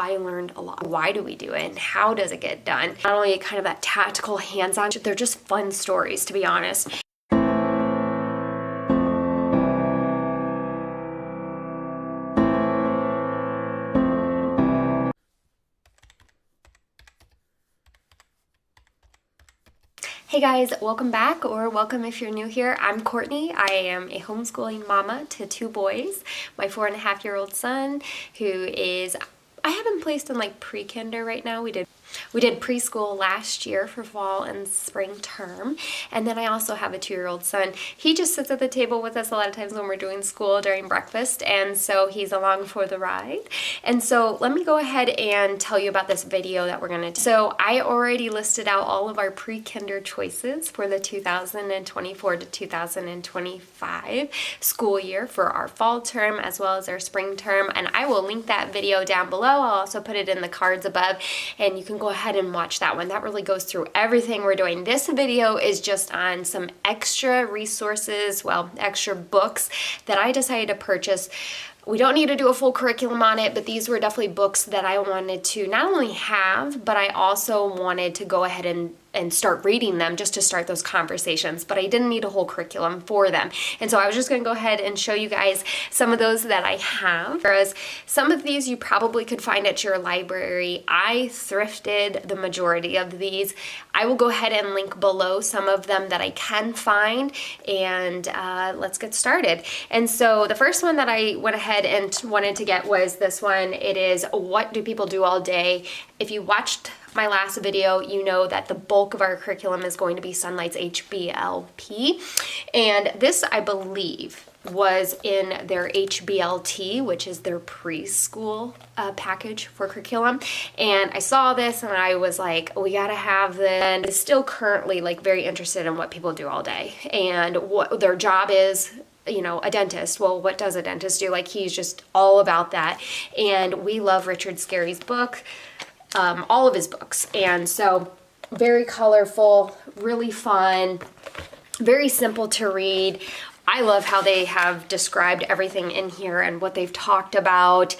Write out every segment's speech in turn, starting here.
I learned a lot. Why do we do it and how does it get done? Not only kind of that tactical hands-on, they're just fun stories, to be honest. Hey guys, welcome back, or welcome if you're new here. I'm Courtney. I am a homeschooling mama to 2 boys. My 4.5-year-old son, who is, I have him placed in like pre-kinder right now. We did preschool last year for fall and spring term. And then I also have a 2-year-old son. He just sits at the table with us a lot of times when we're doing school during breakfast. And so he's along for the ride. And so let me go ahead and tell you about this video that we're going to do. So I already listed out all of our pre-kinder choices for the 2024 to 2025 school year for our fall term as well as our spring term. And I will link that video down below. I'll also put it in the cards above, and you can go ahead and watch that one. That really goes through everything we're doing. This video is just on some extra resources, well, extra books that I decided to purchase. We don't need to do a full curriculum on it, but these were definitely books that I wanted to not only have, but I also wanted to go ahead and start reading them just to start those conversations, but I didn't need a whole curriculum for them. And so I was just going to go ahead and show you guys some of those that I have. Whereas some of these you probably could find at your library. I thrifted the majority of these. I will go ahead and link below some of them that I can find, and let's get started. And so the first one that I went ahead and wanted to get was this one. It is What Do People Do All Day? If you watched my last video, you know that the bulk of our curriculum is going to be Sunlight's HBLP. And this, I believe, was in their HBLT, which is their preschool package for curriculum. And I saw this and I was like, we gotta have this. And I'm still currently like very interested in what people do all day and what their job is. You know, a dentist. Well, what does a dentist do? Like, he's just all about that. And we love Richard Scarry's book. All of his books. And so very colorful, really fun, very simple to read. I love how they have described everything in here and what they've talked about,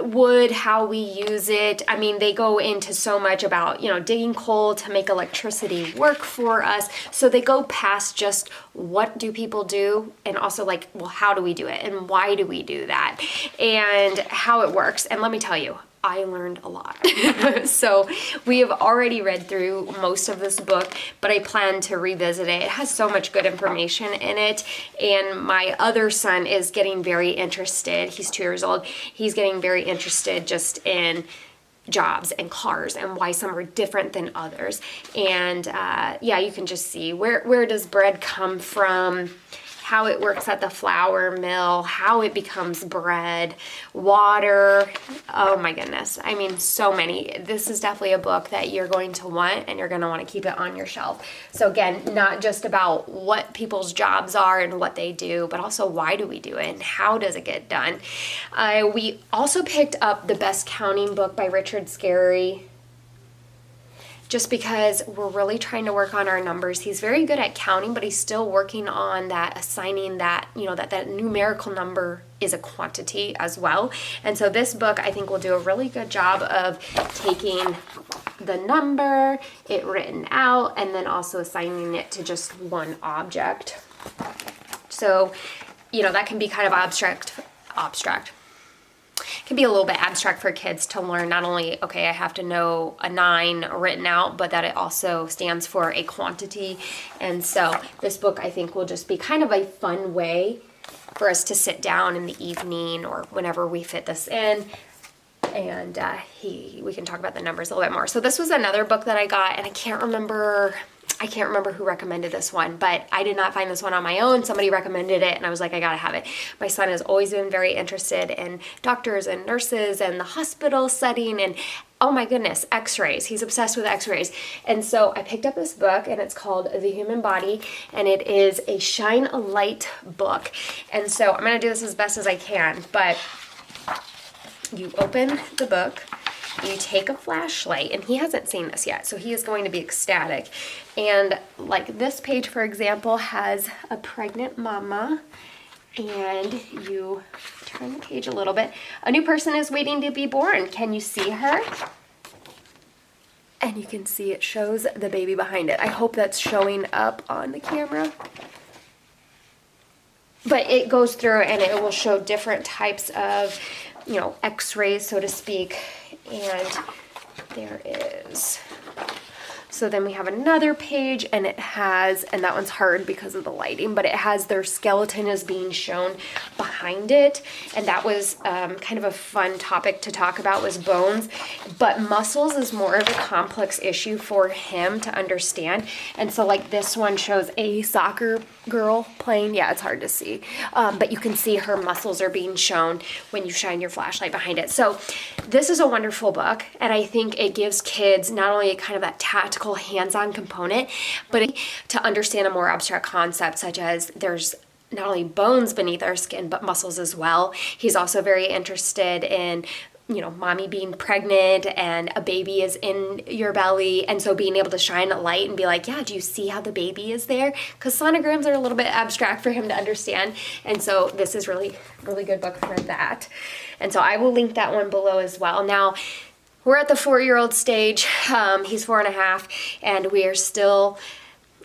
wood, how we use it. I mean, they go into so much about, you know, digging coal to make electricity work for us. So they go past just what do people do, and also like, well, how do we do it and why do we do that and how it works. And let me tell you, I learned a lot. So we have already read through most of this book, but I plan to revisit it. It has so much good information in it. And my other son is getting very interested. He's 2 years old. He's getting very interested just in jobs and cars and why some are different than others. And yeah, you can just see where does bread come from, how it works at the flour mill, how it becomes bread, water. Oh my goodness. I mean, so many. This is definitely a book that you're going to want, and you're going to want to keep it on your shelf. So again, not just about what people's jobs are and what they do, but also why do we do it and how does it get done. We also picked up The Best Counting book by Richard Scarry, just because we're really trying to work on our numbers. He's very good at counting, but he's still working on that, assigning that, you know, that numerical number is a quantity as well. And so this book, I think, will do a really good job of taking the number, it written out, and then also assigning it to just one object. So, you know, that can be kind of abstract. Can be a little bit abstract for kids to learn. Not only, okay, I have to know a 9 written out, but that it also stands for a quantity. And so this book, I think, will just be kind of a fun way for us to sit down in the evening or whenever we fit this in, and we can talk about the numbers a little bit more. So this was another book that I got, and I can't remember who recommended this one, but I did not find this one on my own. Somebody recommended it, and I was like, I gotta have it. My son has always been very interested in doctors and nurses and the hospital setting, and oh my goodness, x-rays. He's obsessed with x-rays. And so I picked up this book, and it's called The Human Body, and it is a shine a light book. And so I'm gonna do this as best as I can, but you open the book, you take a flashlight, and he hasn't seen this yet, so he is going to be ecstatic. And like this page, for example, has a pregnant mama, and you turn the page a little bit. A new person is waiting to be born. Can you see her? And you can see it shows the baby behind it. I hope that's showing up on the camera. But it goes through and it will show different types of, you know, x-rays, so to speak. And there is. So then we have another page, and it has, and that one's hard because of the lighting, but it has their skeleton is being shown behind it. And that was kind of a fun topic to talk about, was bones. But muscles is more of a complex issue for him to understand. And so like this one shows a soccer girl playing. Yeah, it's hard to see. But you can see her muscles are being shown when you shine your flashlight behind it. So this is a wonderful book. And I think it gives kids not only kind of that tactical hands-on component, but to understand a more abstract concept, such as there's not only bones beneath our skin, but muscles as well. He's also very interested in, you know, mommy being pregnant and a baby is in your belly. And so being able to shine a light and be like, yeah, do you see how the baby is there? Because sonograms are a little bit abstract for him to understand. And so this is really good book for that. And so I will link that one below as well. Now, we're at the 4-year-old stage. He's 4.5, and we are still,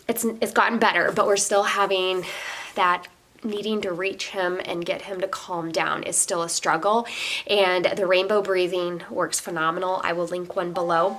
it's gotten better, but we're still having that needing to reach him and get him to calm down is still a struggle. And the rainbow breathing works phenomenal. I will link one below.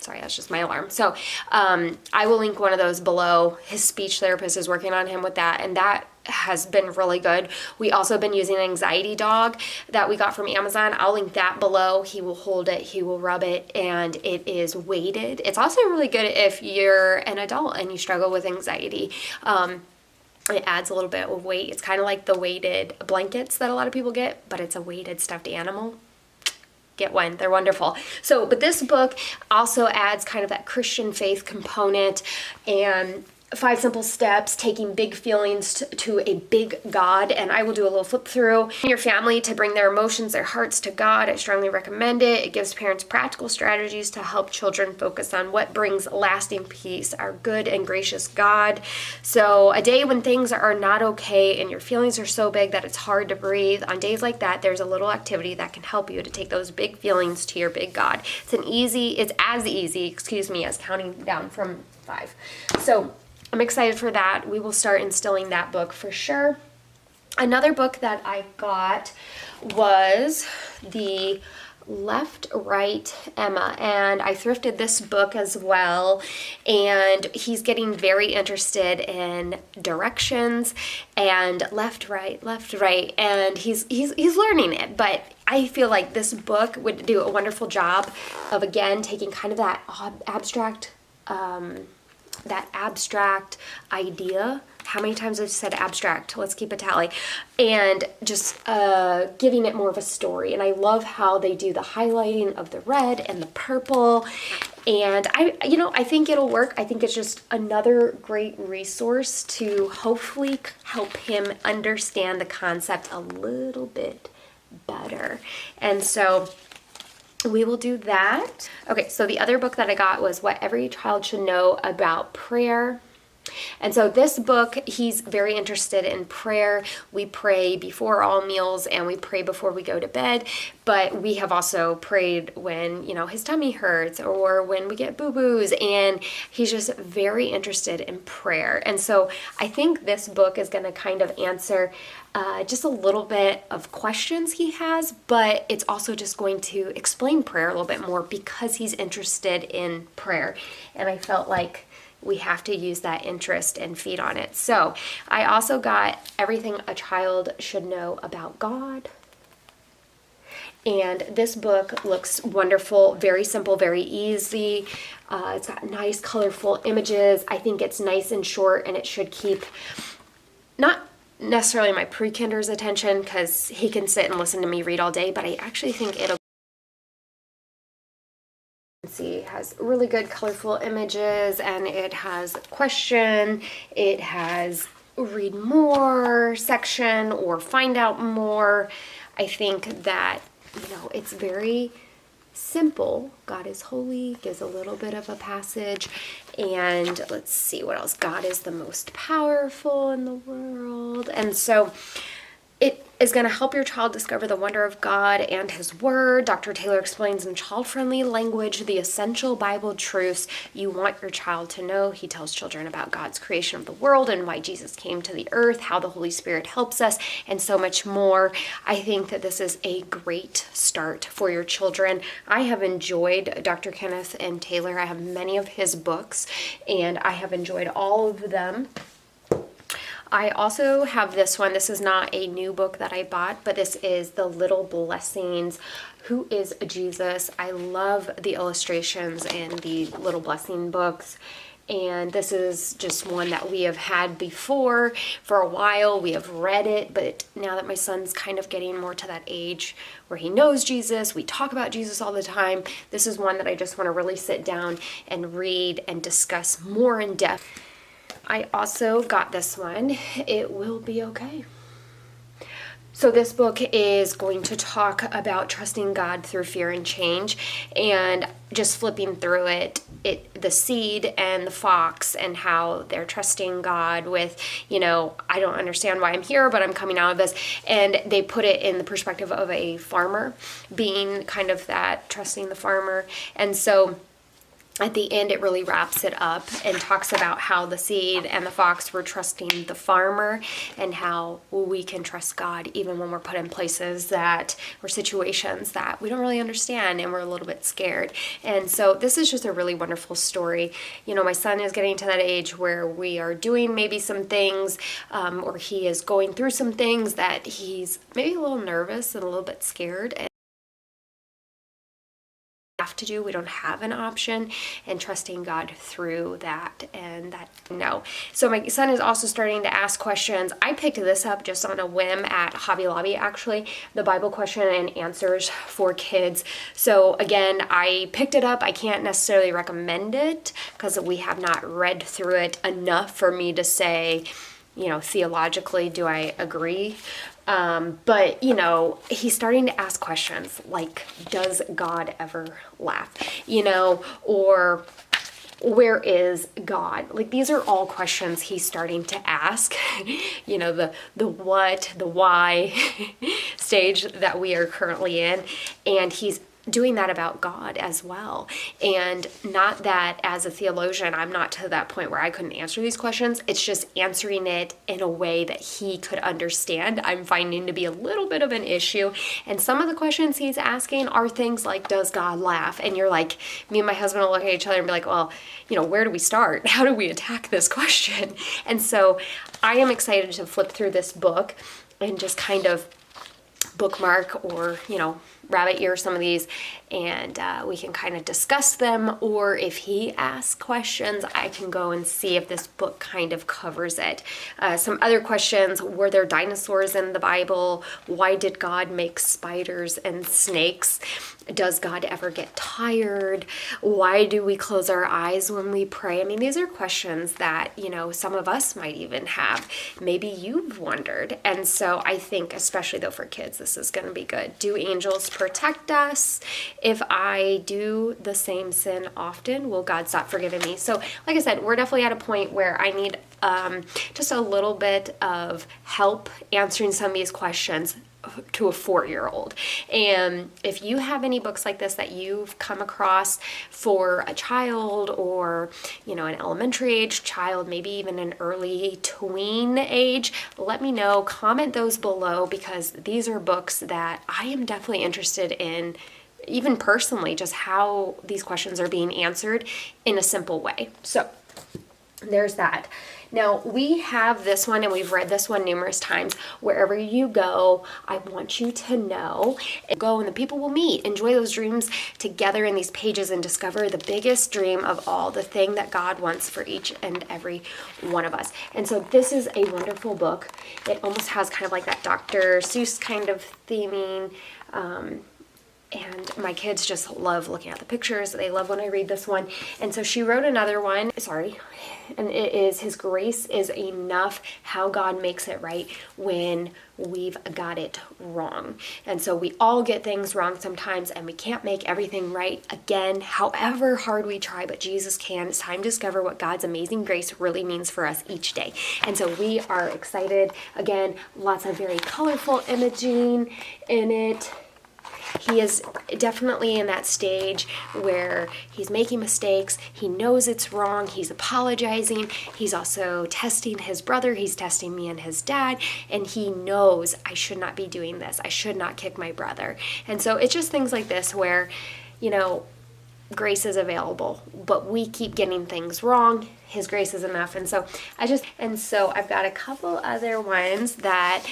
Sorry, that's just my alarm. So I will link one of those below. His speech therapist is working on him with that, and that has been really good. We also been using an anxiety dog that we got from Amazon. I'll link that below. He will hold it, he will rub it, and it is weighted. It's also really good if you're an adult and you struggle with anxiety. It adds a little bit of weight. It's kind of like the weighted blankets that a lot of people get, but it's a weighted stuffed animal. Get one. They're wonderful. So, but this book also adds kind of that Christian faith component and 5 simple steps, taking big feelings to a big God. And I will do a little flip through. Your family to bring their emotions, their hearts to God. I strongly recommend it. It gives parents practical strategies to help children focus on what brings lasting peace, our good and gracious God. So a day when things are not okay and your feelings are so big that it's hard to breathe, on days like that, there's a little activity that can help you to take those big feelings to your big God. It's as easy, as counting down from 5. So I'm excited for that. We will start instilling that book for sure. Another book that I got was the Left, Right, Emma, and I thrifted this book as well, and he's getting very interested in directions and left, right, and he's learning it, but I feel like this book would do a wonderful job of, again, taking kind of that abstract idea. How many times I've said abstract? Let's keep a tally. And just giving it more of a story. And I love how they do the highlighting of the red and the purple. And I think it'll work. I think it's just another great resource to hopefully help him understand the concept a little bit better. And so we will do that. Okay, so the other book that I got was What Every Child Should Know About Prayer. And so this book, he's very interested in prayer. We pray before all meals and we pray before we go to bed, but we have also prayed when, his tummy hurts or when we get boo-boos, and he's just very interested in prayer. And so I think this book is going to kind of answer just a little bit of questions he has, but it's also just going to explain prayer a little bit more because he's interested in prayer. And I felt like we have to use that interest and feed on it. So I also got Everything a Child Should Know About God. And this book looks wonderful, very simple, very easy. It's got nice, colorful images. I think it's nice and short, and it should keep not necessarily my pre-kinder's attention because he can sit and listen to me read all day, but I actually think it'll see, it has really good colorful images, and it has question, it has read more section or find out more. I think that it's very simple. God is holy, gives a little bit of a passage, and let's see what else. God is the most powerful in the world. And so It is going to help your child discover the wonder of God and His Word. Dr. Taylor explains in child-friendly language the essential Bible truths you want your child to know. He tells children about God's creation of the world and why Jesus came to the earth, how the Holy Spirit helps us, and so much more. I think that this is a great start for your children. I have enjoyed Dr. Kenneth and Taylor. I have many of his books, and I have enjoyed all of them. I also have this one. This is not a new book that I bought, but this is The Little Blessings. Who is Jesus? I love the illustrations in the Little Blessing books. And this is just one that we have had before for a while. We have read it, but now that my son's kind of getting more to that age where he knows Jesus, we talk about Jesus all the time, this is one that I just want to really sit down and read and discuss more in depth. I also got this one, It Will Be Okay. So this book is going to talk about trusting God through fear and change, and just flipping through it, the seed and the fox, and how they're trusting God with, I don't understand why I'm here, but I'm coming out of this. And they put it in the perspective of a farmer, being kind of that trusting the farmer. And so at the end, it really wraps it up and talks about how the seed and the fox were trusting the farmer, and how we can trust God even when we're put in places or situations that we don't really understand and we're a little bit scared. And so this is just a really wonderful story. My son is getting to that age where we are doing maybe some things, or he is going through some things that he's maybe a little nervous and a little bit scared. Have to do. We don't have an option, and trusting God through that. And that, no. So my son is also starting to ask questions. I picked this up just on a whim at Hobby Lobby, actually, the Bible question and answers for kids. So again, I picked it up. I can't necessarily recommend it because we have not read through it enough for me to say, theologically, do I agree? But he's starting to ask questions like, does God ever laugh? Or where is God? Like, these are all questions he's starting to ask, the what, the why stage that we are currently in. And he's doing that about God as well. And not that as a theologian, I'm not to that point where I couldn't answer these questions. It's just answering it in a way that he could understand. I'm finding to be a little bit of an issue. And some of the questions he's asking are things like, does God laugh? And you're like, me and my husband will look at each other and be like, well, where do we start? How do we attack this question? And so I am excited to flip through this book and just kind of bookmark or, rabbit ear some of these, and we can kind of discuss them. Or if he asks questions, I can go and see if this book kind of covers it. Some other questions: were there dinosaurs in the Bible? Why did God make spiders and snakes? Does God ever get tired? Why do we close our eyes when we pray? I mean, these are questions that, some of us might even have. Maybe you've wondered. And so I think, especially though for kids, this is going to be good. Do angels protect us? If I do the same sin often, will God stop forgiving me? So like I said, we're definitely at a point where I need just a little bit of help answering some of these questions to a 4-year-old. And if you have any books like this that you've come across for a child, or an elementary age child, maybe even an early tween age, let me know. Comment those below, because these are books that I am definitely interested in, even personally, just how these questions are being answered in a simple way. So there's that. Now, we have this one, and we've read this one numerous times. Wherever you go, I want you to know. Go, and the people will meet. Enjoy those dreams together in these pages, and discover the biggest dream of all, the thing that God wants for each and every one of us. And so this is a wonderful book. It almost has kind of like that Dr. Seuss kind of theming. And my kids just love looking at the pictures. They love when I read this one. And so she wrote another one, and it is His grace is enough, how God makes it right when we've got it wrong. And so we all get things wrong sometimes, and we can't make everything right again, however hard we try, but Jesus can. It's time to discover what God's amazing grace really means for us each day. And so we are excited. Again, lots of very colorful imaging in it. He is definitely in that stage where he's making mistakes. He knows it's wrong. He's apologizing. He's also testing his brother. He's testing me and his dad. And he knows I should not be doing this. I should not kick my brother. And so it's just things like this where, grace is available, but we keep getting things wrong. His grace is enough. And so I've got a couple other ones that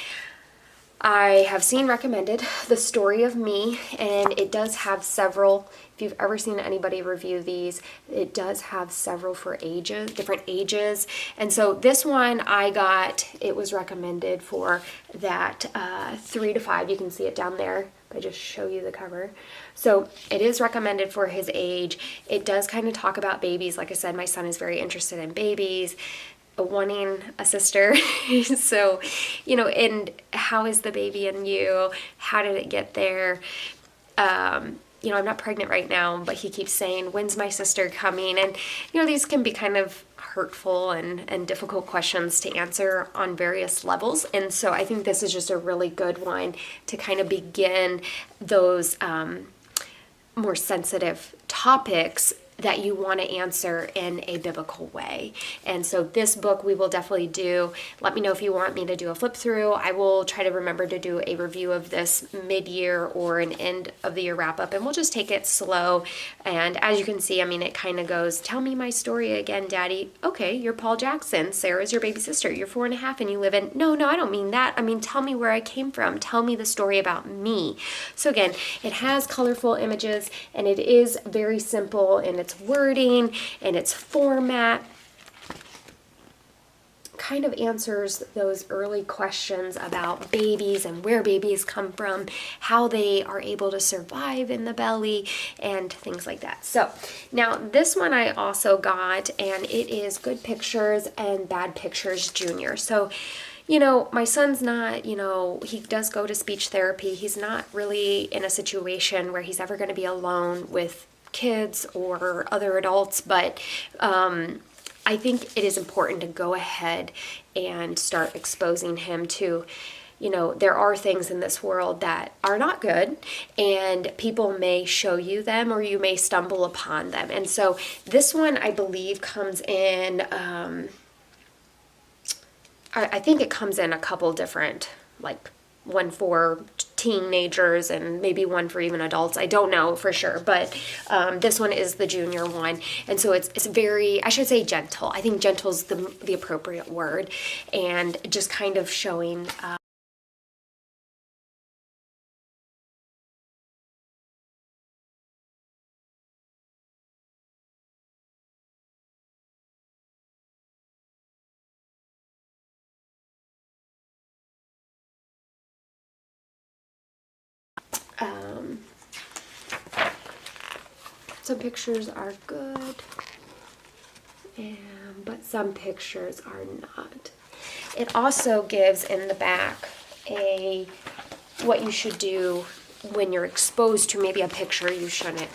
I have seen recommended, The Story of Me, and it does have several. If you've ever seen anybody review these, it does have several for ages, different ages. And so this one it was recommended for that 3 to 5. You can see it down there. I just show you the cover. So it is recommended for his age. It does kind of talk about babies. Like I said, my son is very interested in babies, wanting a sister. So, and how is the baby in you? How did it get there? I'm not pregnant right now, but he keeps saying, when's my sister coming? And, these can be kind of hurtful and difficult questions to answer on various levels. And so I think this is just a really good one to kind of begin those more sensitive topics that you want to answer in a biblical way. And so this book we will definitely do. Let me know if you want me to do a flip through. I will try to remember to do a review of this mid-year or an end of the year wrap up, and we'll just take it slow. And as you can see, it kind of goes, tell me my story again, Daddy. Okay, you're Paul Jackson. Sarah's your baby sister. You're 4.5 and you live in, no, I don't mean that. Tell me where I came from. Tell me the story about me. So again, it has colorful images, and it is very simple in its wording and its format. Kind of answers those early questions about babies and where babies come from, how they are able to survive in the belly, and things like that. So now this one I also got, and it is Good Pictures and Bad Pictures Junior. So my son's not, he does go to speech therapy. He's not really in a situation where he's ever going to be alone with kids or other adults, but I think it is important to go ahead and start exposing him to, there are things in this world that are not good, and people may show you them or you may stumble upon them. And so this one, I believe, comes in, I think it comes in a couple different, like one for teenagers and maybe one for even adults. I don't know for sure, but this one is the junior one. And so it's very, I should say gentle. I think gentle is the appropriate word, and just kind of showing some pictures are good, but some pictures are not. It also gives in the back what you should do when you're exposed to maybe a picture you shouldn't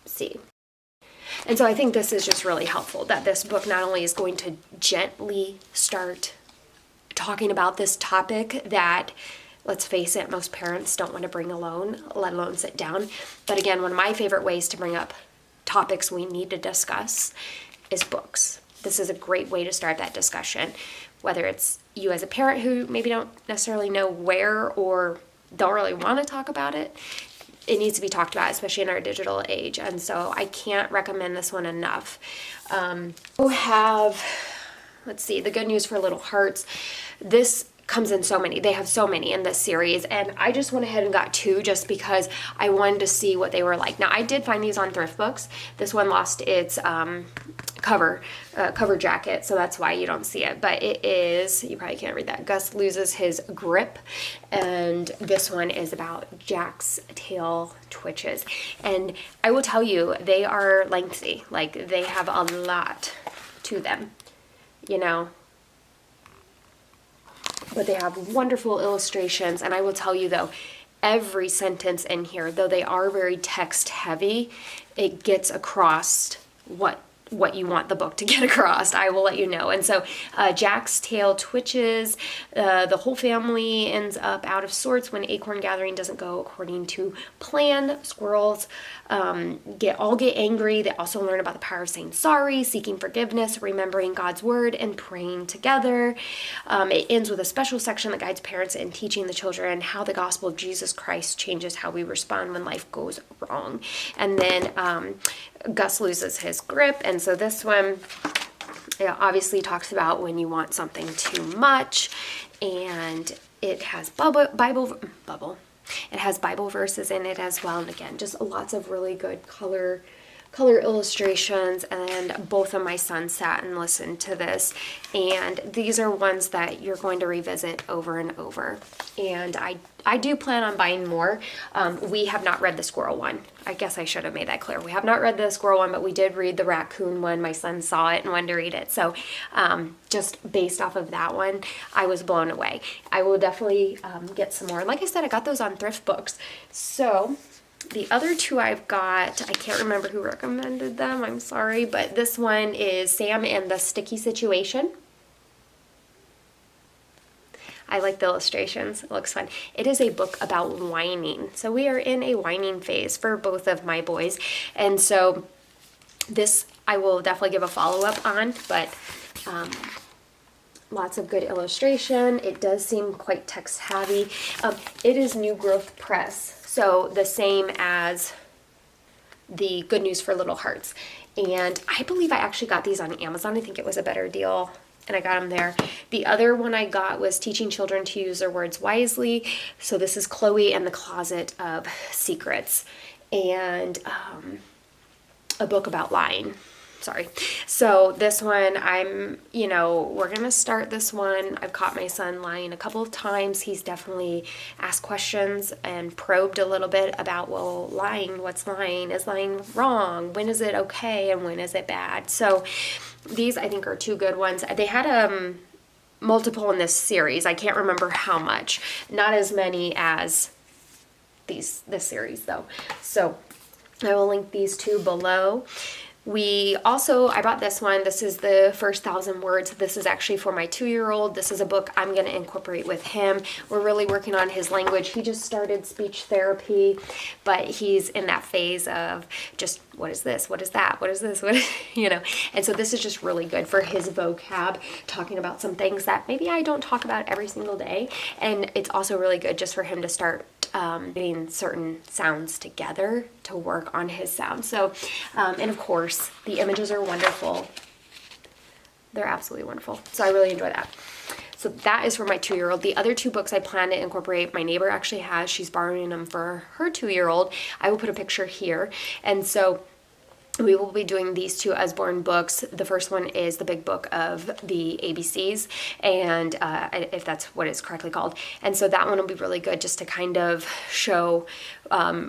see. And so I think this is just really helpful, that this book not only is going to gently start talking about this topic that, let's face it, most parents don't want to bring alone, let alone sit down. But again, one of my favorite ways to bring up topics we need to discuss is books. This is a great way to start that discussion, whether it's you as a parent who maybe don't necessarily know where or don't really want to talk about it. It needs to be talked about, especially in our digital age. And so I can't recommend this one enough. We'll have, let's see, The Good News for Little Hearts. This comes in so many. They have so many in this series, and I just went ahead and got 2 just because I wanted to see what they were like. Now, I did find these on thrift books. This one lost its cover jacket, so that's why you don't see it, but it is, you probably can't read that. Gus loses his grip, and this one is about Jack's tail twitches. And I will tell you, they are lengthy, like they have a lot to them, you know, but they have wonderful illustrations. And I will tell you though, every sentence in here, though they are very text heavy, it gets across what you want the book to get across. I will let you know. And so Jack's tail twitches. The whole family ends up out of sorts when acorn gathering doesn't go according to plan. Squirrels get angry. They also learn about the power of saying sorry, seeking forgiveness, remembering God's word, and praying together. It ends with a special section that guides parents in teaching the children how the gospel of Jesus Christ changes how we respond when life goes wrong. And then Gus loses his grip, and so this one, it obviously talks about when you want something too much, and it has it has Bible verses in it as well, and again, just lots of really good color illustrations. And both of my sons sat and listened to this, and these are ones that you're going to revisit over and over. And I do plan on buying more. We have not read the squirrel one. I guess I should have made that clear. We have not read the squirrel one, but we did read the raccoon one. My son saw it and wanted to read it. So just based off of that one, I was blown away. I will definitely get some more. Like I said, I got those on Thrift Books. So the other two I've got, I can't remember who recommended them. I'm sorry. But this one is Sam and the Sticky Situation. I like the illustrations. It looks fun. It is a book about whining. So we are in a whining phase for both of my boys. And so this I will definitely give a follow-up on, but lots of good illustration. It does seem quite text heavy. It is New Growth Press, so the same as the Good News for Little Hearts. And I believe I actually got these on Amazon. I think it was a better deal, and I got them there. The other one I got was Teaching Children to Use Their Words Wisely. So this is Chloe and the Closet of Secrets, and a book about lying. Sorry. So this one, we're going to start this one. I've caught my son lying a couple of times. He's definitely asked questions and probed a little bit about, well, lying, what's lying? Is lying wrong? When is it okay? And when is it bad? So these, I think, are two good ones. They had multiple in this series. I can't remember how much. Not as many as this series, though. So I will link these two below. I bought this one. This is the first 1,000 words. This is actually for my 2-year-old. This is a book I'm going to incorporate with him. We're really working on his language. He just started speech therapy, but he's in that phase of just, what is this? What is that? What is this? And so this is just really good for his vocab, talking about some things that maybe I don't talk about every single day. And it's also really good just for him to start getting certain sounds together to work on his sound. So, and of course, the images are wonderful. They're absolutely wonderful. So I really enjoy that. So that is for my 2-year-old. The other two books I plan to incorporate, my neighbor actually has. She's borrowing them for her 2-year-old. I will put a picture here. And so we will be doing these two Usborne books. The first one is the big book of the ABCs, and if that's what it's correctly called. And so that one will be really good just to kind of show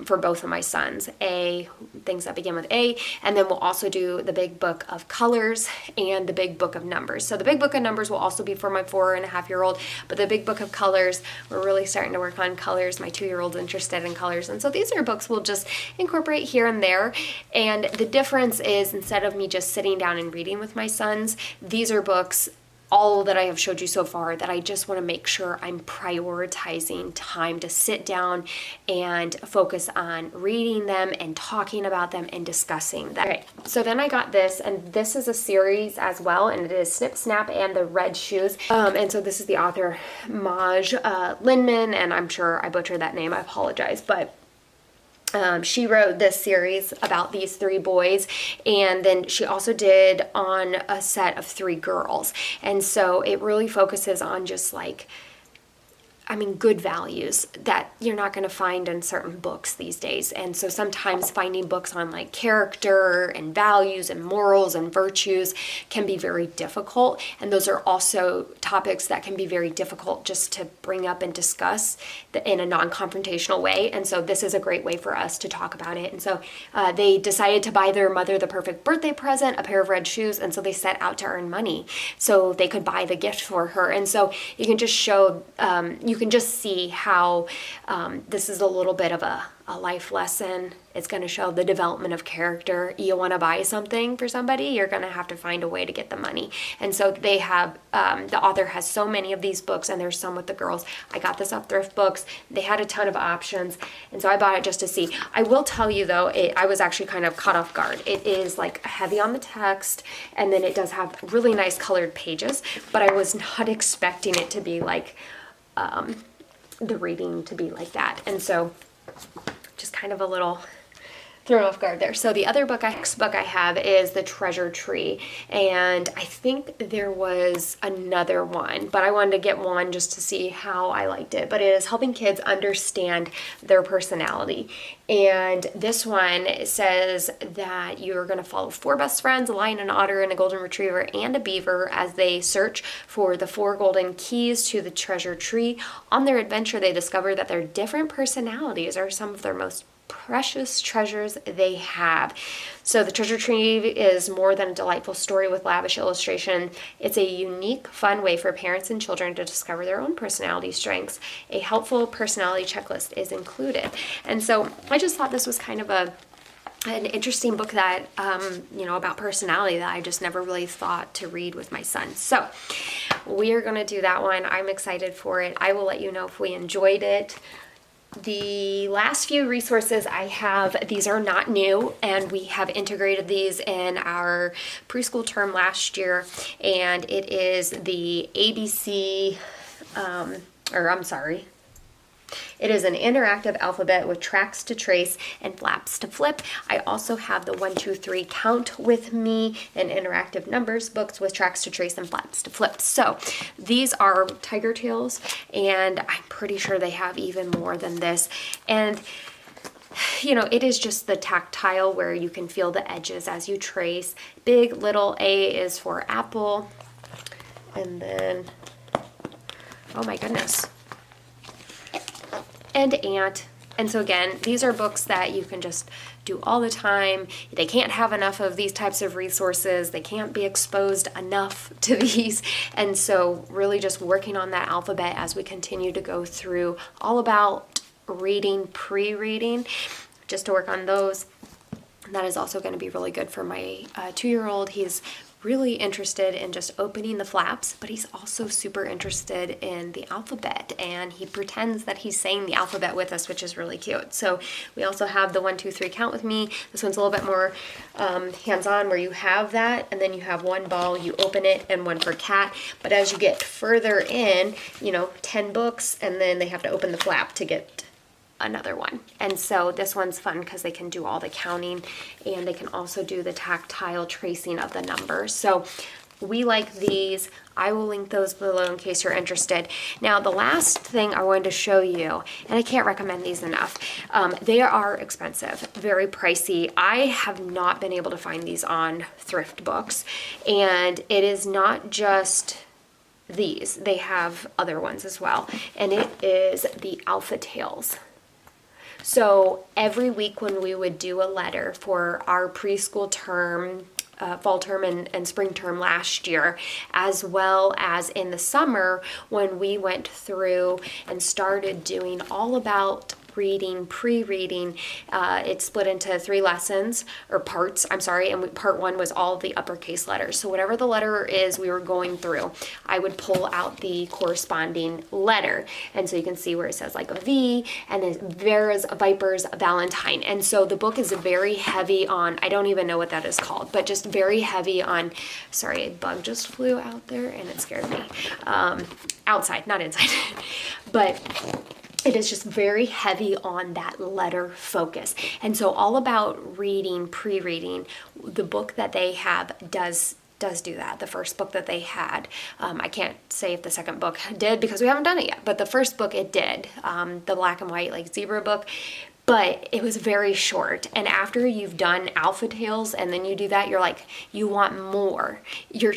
for both of my sons, things that begin with A, and then we'll also do the big book of colors and the big book of numbers. So the big book of numbers will also be for my 4.5-year-old, but the big book of colors, we're really starting to work on colors. My 2-year-old's interested in colors, and so these are books we'll just incorporate here and there. And the difference is, instead of me just sitting down and reading with my sons, these are books, all that I have showed you so far, that I just want to make sure I'm prioritizing time to sit down and focus on reading them and talking about them and discussing them. Okay, so then I got this, and this is a series as well, and it is Snip Snap and the Red Shoes. And so this is the author Maj Lindman, and I'm sure I butchered that name. I apologize, but she wrote this series about these 3 boys, and then she also did on a set of 3 girls. And so it really focuses on just like good values that you're not going to find in certain books these days. And so sometimes finding books on like character and values and morals and virtues can be very difficult. And those are also topics that can be very difficult just to bring up and discuss in a non-confrontational way. And so this is a great way for us to talk about it. And so they decided to buy their mother the perfect birthday present, a pair of red shoes. And so they set out to earn money so they could buy the gift for her. And so you can just show, you can just see how this is a little bit of a life lesson. It's going to show the development of character. You want to buy something for somebody, you're going to have to find a way to get the money. And so they have, the author has so many of these books, and there's some with the girls. I got this off Thrift Books. They had a ton of options, and so I bought it just to see. I will tell you though, I was actually kind of caught off guard. It is like heavy on the text, and then it does have really nice colored pages, but I was not expecting it to be like, the reading to be like that. And so just kind of a little thrown off guard there. So the other next book I have is The Treasure Tree, and I think there was another one, but I wanted to get one just to see how I liked it. But it is helping kids understand their personality. And this one says that you're going to follow 4 best friends, a lion, an otter, and a golden retriever, and a beaver as they search for the 4 golden keys to the treasure tree. On their adventure, they discover that their different personalities are some of their most precious treasures they have. So The Treasure Tree is more than a delightful story with lavish illustration. It's a unique, fun way for parents and children to discover their own personality strengths. A helpful personality checklist is included. And so I just thought this was kind of an interesting book that, about personality that I just never really thought to read with my son. So we are going to do that one. I'm excited for it. I will let you know if we enjoyed it. The last few resources I have, these are not new, and we have integrated these in our preschool term last year, and it is the ABC, it is an interactive alphabet with tracks to trace and flaps to flip. I also have the 1, 2, 3 Count With Me and interactive numbers books with tracks to trace and flaps to flip. So these are tiger tails, and I'm pretty sure they have even more than this. And it is just the tactile where you can feel the edges as you trace. Big, little A is for apple. And then, oh my goodness, and ant. And so again, these are books that you can just do all the time. They can't have enough of these types of resources. They can't be exposed enough to these. And so really just working on that alphabet as we continue to go through all about reading, pre-reading, just to work on those. That is also going to be really good for my 2-year-old. He's really interested in just opening the flaps, but he's also super interested in the alphabet, and he pretends that he's saying the alphabet with us, which is really cute. So we also have the 1, 2, 3 Count With Me. This one's a little bit more hands-on, where you have that, and then you have 1 ball, you open it, and 1 for cat. But as you get further in, 10 books, and then they have to open the flap to get another one. And so this one's fun because they can do all the counting, and they can also do the tactile tracing of the numbers. So we like these. I will link those below in case you're interested. Now, the last thing I wanted to show you, and I can't recommend these enough, they are expensive, very pricey. I have not been able to find these on Thrift Books, and it is not just these. They have other ones as well, and it is the Alpha Tales. So every week when we would do a letter for our preschool term, fall term and spring term last year, as well as in the summer when we went through and started doing all about reading, pre-reading, it's split into 3 lessons, or parts, and part 1 was all the uppercase letters. So whatever the letter is we were going through, I would pull out the corresponding letter. And so you can see where it says like a V, and then Vera's, Viper's, Valentine. And so the book is very heavy on, I don't even know what that is called, but just very heavy on, sorry, a bug just flew out there and it scared me. Outside, not inside. But it is just very heavy on that letter focus. And so all about reading, pre-reading, the book that they have does does do that. The first book that they had, I can't say if the second book did because we haven't done it yet, but the first book it did, the black and white like zebra book. But it was very short. And after you've done Alpha Tales and then you do that, you're like, you want more.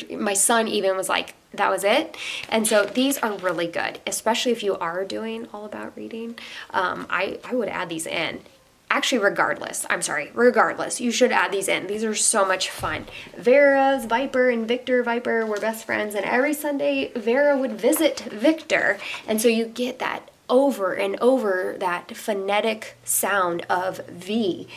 My son even was like, that was it. And so these are really good, especially if you are doing All About Reading. I would add these in. Actually, regardless, you should add these in. These are so much fun. Vera's Viper and Victor Viper were best friends, and every Sunday Vera would visit Victor. And so you get that over and over, that phonetic sound of V.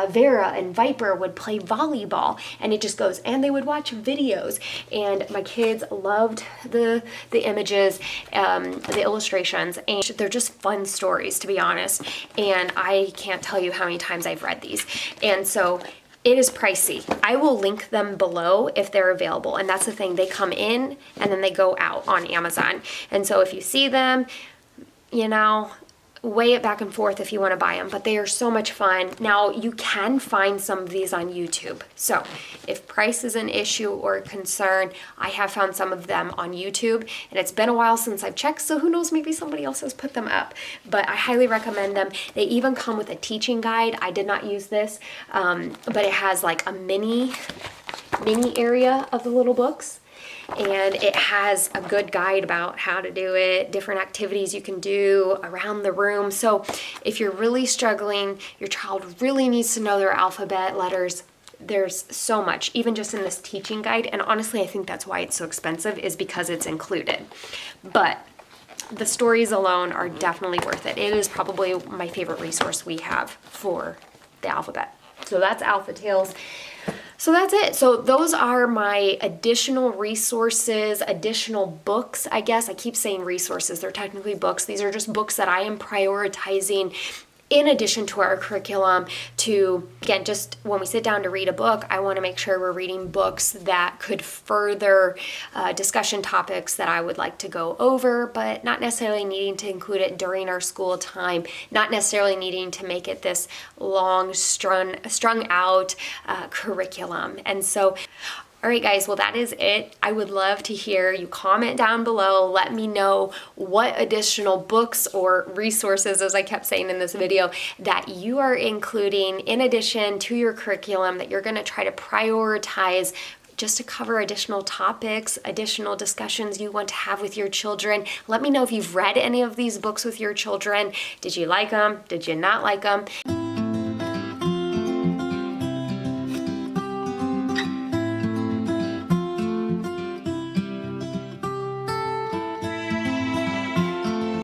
Vera and Viper would play volleyball, and it just goes, and they would watch videos, and my kids loved the images, the illustrations, and they're just fun stories, to be honest, and I can't tell you how many times I've read these. And so it is pricey. I will link them below if they're available, and that's the thing, they come in and then they go out on Amazon. And so if you see them, you know, weigh it back and forth if you want to buy them, but they are so much fun. Now, you can find some of these on YouTube. So if price is an issue or a concern, I have found some of them on YouTube, and it's been a while since I've checked, so who knows, maybe somebody else has put them up, but I highly recommend them. They even come with a teaching guide. I did not use this, but it has like a mini area of the little books. And it has a good guide about how to do it, different activities you can do around the room. So if you're really struggling, your child really needs to know their alphabet letters, there's so much, even just in this teaching guide. And honestly, I think that's why it's so expensive, is because it's included. But the stories alone are definitely worth it. It is probably my favorite resource we have for the alphabet. So that's Alpha Tales. So that's it. So those are my additional resources, additional books, I guess. I keep saying resources. They're technically books. These are just books that I am prioritizing in addition to our curriculum to, again, just when we sit down to read a book, I want to make sure we're reading books that could further discussion topics that I would like to go over, but not necessarily needing to include it during our school time, not necessarily needing to make it this long strung out curriculum. And so, all right, guys, well, that is it. I would love to hear you comment down below. Let me know what additional books or resources, as I kept saying in this video, that you are including in addition to your curriculum that you're going to try to prioritize just to cover additional topics, additional discussions you want to have with your children. Let me know if you've read any of these books with your children. Did you like them? Did you not like them?